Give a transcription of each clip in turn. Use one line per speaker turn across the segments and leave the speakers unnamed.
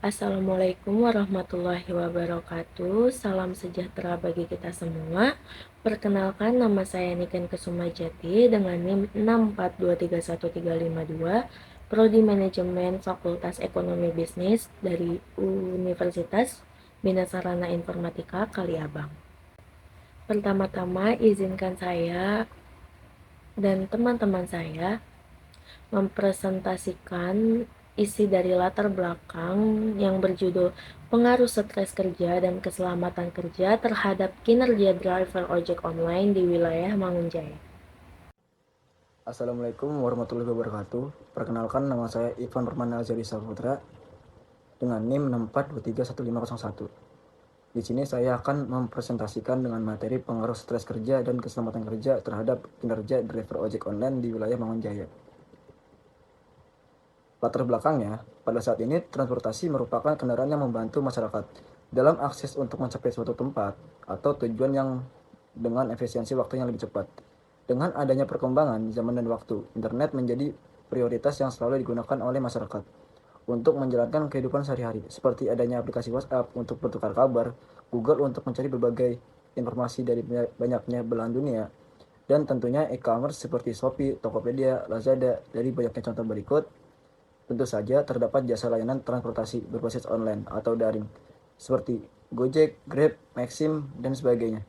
Assalamualaikum warahmatullahi wabarakatuh. Salam sejahtera bagi kita semua. Perkenalkan, nama saya Niken Kesumajati dengan NIM 6423132, Prodi Manajemen Fakultas Ekonomi Bisnis dari Universitas Bina Sarana Informatika Kaliabang. Pertama-tama izinkan saya dan teman-teman saya mempresentasikan isi dari latar belakang yang berjudul Pengaruh Stres Kerja dan Keselamatan Kerja terhadap Kinerja Driver Ojek Online di Wilayah Mangunjaya.
Assalamualaikum warahmatullahi wabarakatuh. Perkenalkan, nama saya Ivan Permana Azari Saputra dengan NIM 6423151. Di sini saya akan mempresentasikan dengan materi pengaruh stres kerja dan keselamatan kerja terhadap kinerja driver ojek online di wilayah Mangunjaya. Latar belakangnya, pada saat ini transportasi merupakan kendaraan yang membantu masyarakat dalam akses untuk mencapai suatu tempat atau tujuan yang dengan efisiensi waktu yang lebih cepat. Dengan adanya perkembangan zaman dan waktu, internet menjadi prioritas yang selalu digunakan oleh masyarakat untuk menjalankan kehidupan sehari-hari, seperti adanya aplikasi WhatsApp untuk bertukar kabar, Google untuk mencari berbagai informasi dari banyaknya belahan dunia, dan tentunya e-commerce seperti Shopee, Tokopedia, Lazada. Dari banyaknya contoh berikut, tentu saja terdapat jasa layanan transportasi berbasis online atau daring, seperti Gojek, Grab, Maxim, dan sebagainya.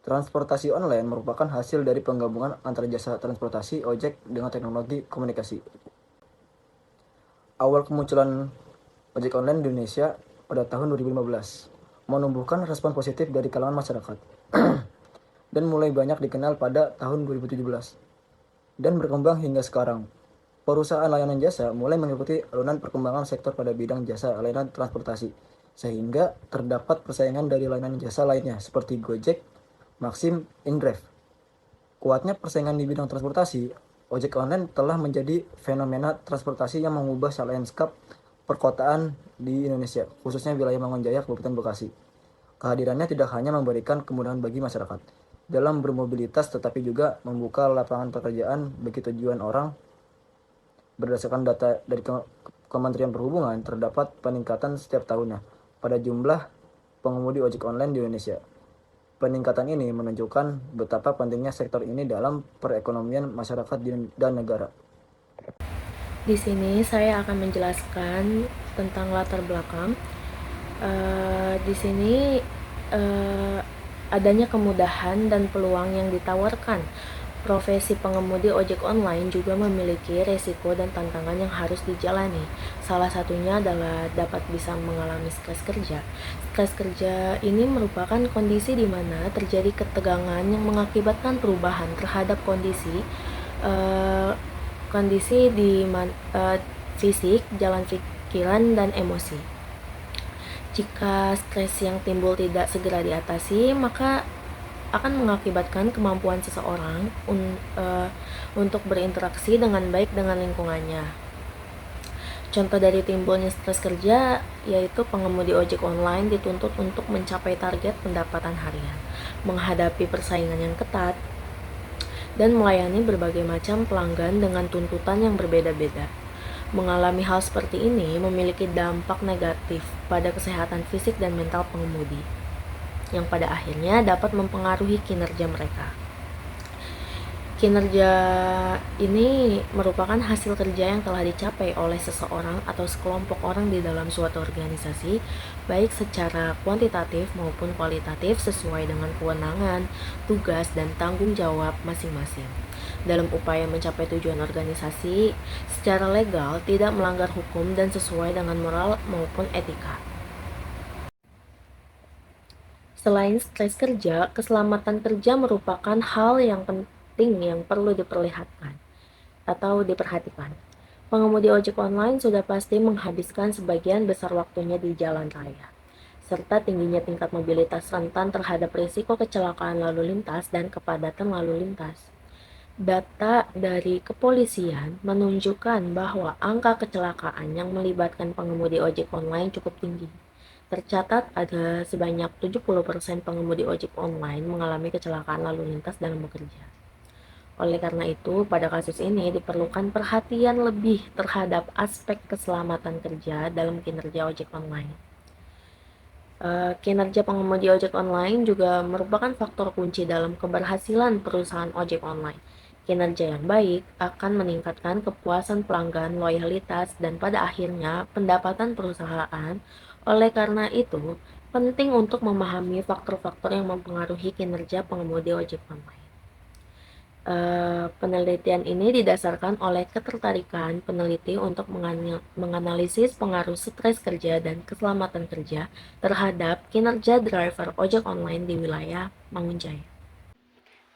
Transportasi online merupakan hasil dari penggabungan antara jasa transportasi ojek dengan teknologi komunikasi. Awal kemunculan ojek online di Indonesia pada tahun 2015 menumbuhkan respon positif dari kalangan masyarakat dan mulai banyak dikenal pada tahun 2017 dan berkembang hingga sekarang. Perusahaan layanan jasa mulai mengikuti alunan perkembangan sektor pada bidang jasa layanan transportasi, sehingga terdapat persaingan dari layanan jasa lainnya seperti Gojek, Maxim, Indrave. Kuatnya persaingan di bidang transportasi, ojek online telah menjadi fenomena transportasi yang mengubah lanskap perkotaan di Indonesia, khususnya wilayah Mangunjaya, Kabupaten Bekasi. Kehadirannya tidak hanya memberikan kemudahan bagi masyarakat dalam bermobilitas, tetapi juga membuka lapangan pekerjaan bagi tujuan orang. Berdasarkan data dari Kementerian Perhubungan, terdapat peningkatan setiap tahunnya pada jumlah pengemudi ojek online di Indonesia. Peningkatan ini menunjukkan betapa pentingnya sektor ini dalam perekonomian masyarakat dan negara.
Di sini saya akan menjelaskan tentang latar belakang. Di sini adanya kemudahan dan peluang yang ditawarkan. Profesi pengemudi ojek online juga memiliki resiko dan tantangan yang harus dijalani. Salah satunya adalah dapat bisa mengalami stres kerja. Stres kerja ini merupakan kondisi di mana terjadi ketegangan yang mengakibatkan perubahan terhadap kondisi di fisik, jalan pikiran, dan emosi. Jika stres yang timbul tidak segera diatasi, maka akan mengakibatkan kemampuan seseorang untuk berinteraksi dengan baik dengan lingkungannya. Contoh dari timbulnya stres kerja yaitu pengemudi ojek online dituntut untuk mencapai target pendapatan harian, menghadapi persaingan yang ketat, dan melayani berbagai macam pelanggan dengan tuntutan yang berbeda-beda. Mengalami hal seperti ini memiliki dampak negatif pada kesehatan fisik dan mental pengemudi, yang pada akhirnya dapat mempengaruhi kinerja mereka. Kinerja ini merupakan hasil kerja yang telah dicapai oleh seseorang atau sekelompok orang di dalam suatu organisasi, baik secara kuantitatif maupun kualitatif sesuai dengan kewenangan, tugas, dan tanggung jawab masing-masing. Dalam upaya mencapai tujuan organisasi secara legal, tidak melanggar hukum dan sesuai dengan moral maupun etika. Selain stres kerja, keselamatan kerja merupakan hal yang penting yang perlu diperlihatkan atau diperhatikan. Pengemudi ojek online sudah pasti menghabiskan sebagian besar waktunya di jalan raya, serta tingginya tingkat mobilitas rentan terhadap risiko kecelakaan lalu lintas dan kepadatan lalu lintas. Data dari kepolisian menunjukkan bahwa angka kecelakaan yang melibatkan pengemudi ojek online cukup tinggi. Tercatat ada sebanyak 70% pengemudi ojek online mengalami kecelakaan lalu lintas dalam bekerja. Oleh karena itu, pada kasus ini diperlukan perhatian lebih terhadap aspek keselamatan kerja dalam kinerja ojek online. Kinerja pengemudi ojek online juga merupakan faktor kunci dalam keberhasilan perusahaan ojek online. Kinerja yang baik akan meningkatkan kepuasan pelanggan, loyalitas, dan pada akhirnya pendapatan perusahaan. Oleh karena itu, penting untuk memahami faktor-faktor yang mempengaruhi kinerja pengemudi ojek online. Penelitian ini didasarkan oleh ketertarikan peneliti untuk menganalisis pengaruh stres kerja dan keselamatan kerja terhadap kinerja driver ojek online di wilayah Mangunjaya.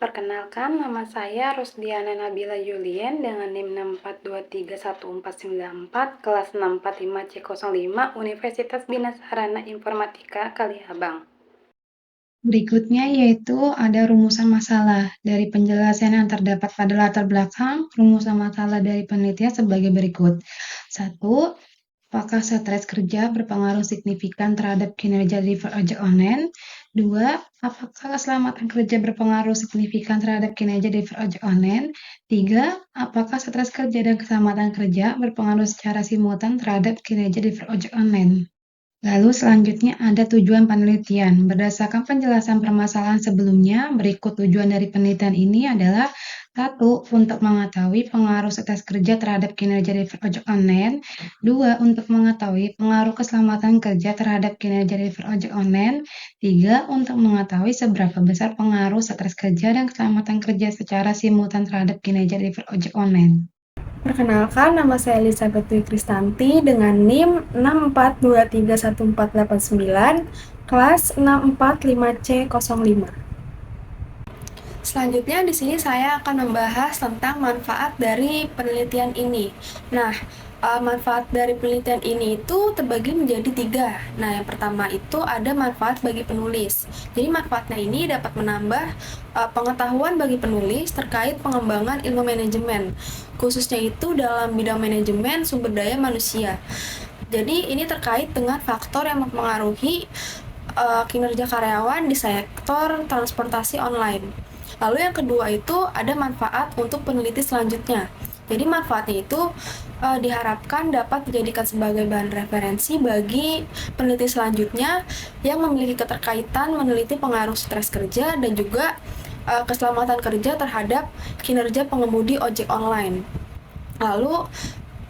Perkenalkan, nama saya Rusdiana Nabila Julien dengan NIM 6423144, kelas 645C05, Universitas Bina Sarana Informatika Kaliabang. Berikutnya yaitu ada rumusan masalah. Dari penjelasan yang terdapat pada latar belakang, rumusan masalah dari penelitian sebagai berikut. 1. Apakah stres kerja berpengaruh signifikan terhadap kinerja driver ojek online? 2. Apakah keselamatan kerja berpengaruh signifikan terhadap kinerja driver ojek online? 3. Apakah stres kerja dan keselamatan kerja berpengaruh secara simultan terhadap kinerja driver ojek online? Lalu selanjutnya ada tujuan penelitian. Berdasarkan penjelasan permasalahan sebelumnya, berikut tujuan dari penelitian ini adalah 1. Untuk mengetahui pengaruh stres kerja terhadap kinerja driver ojek online. 2. Untuk mengetahui pengaruh keselamatan kerja terhadap kinerja driver ojek online. 3. Untuk mengetahui seberapa besar pengaruh stres kerja dan keselamatan kerja secara simultan terhadap kinerja driver ojek online. Perkenalkan, nama saya Elizabeth Dwi Kristanti dengan NIM 642314489, kelas 645C05. Selanjutnya di sini saya akan membahas tentang manfaat dari penelitian ini. Nah, manfaat dari penelitian ini itu terbagi menjadi 3. Nah, yang pertama itu ada manfaat bagi penulis. Jadi manfaatnya ini dapat menambah pengetahuan bagi penulis terkait pengembangan ilmu manajemen, khususnya itu dalam bidang manajemen sumber daya manusia. Jadi ini terkait dengan faktor yang mempengaruhi kinerja karyawan di sektor transportasi online. Lalu yang kedua itu ada manfaat untuk peneliti selanjutnya. Jadi manfaatnya itu diharapkan dapat dijadikan sebagai bahan referensi bagi peneliti selanjutnya yang memiliki keterkaitan meneliti pengaruh stres kerja dan juga keselamatan kerja terhadap kinerja pengemudi ojek online. Lalu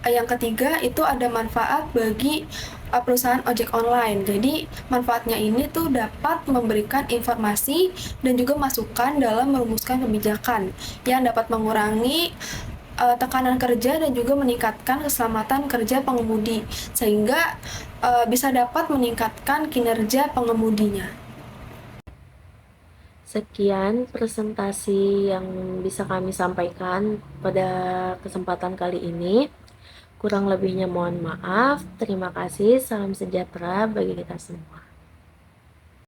yang ketiga itu ada manfaat bagi perusahaan ojek online. Jadi manfaatnya ini tuh dapat memberikan informasi dan juga masukan dalam merumuskan kebijakan yang dapat mengurangi tekanan kerja dan juga meningkatkan keselamatan kerja pengemudi sehingga bisa dapat meningkatkan kinerja pengemudinya.
Sekian presentasi yang bisa kami sampaikan pada kesempatan kali ini. Kurang lebihnya mohon maaf. Terima kasih. Salam sejahtera bagi kita semua.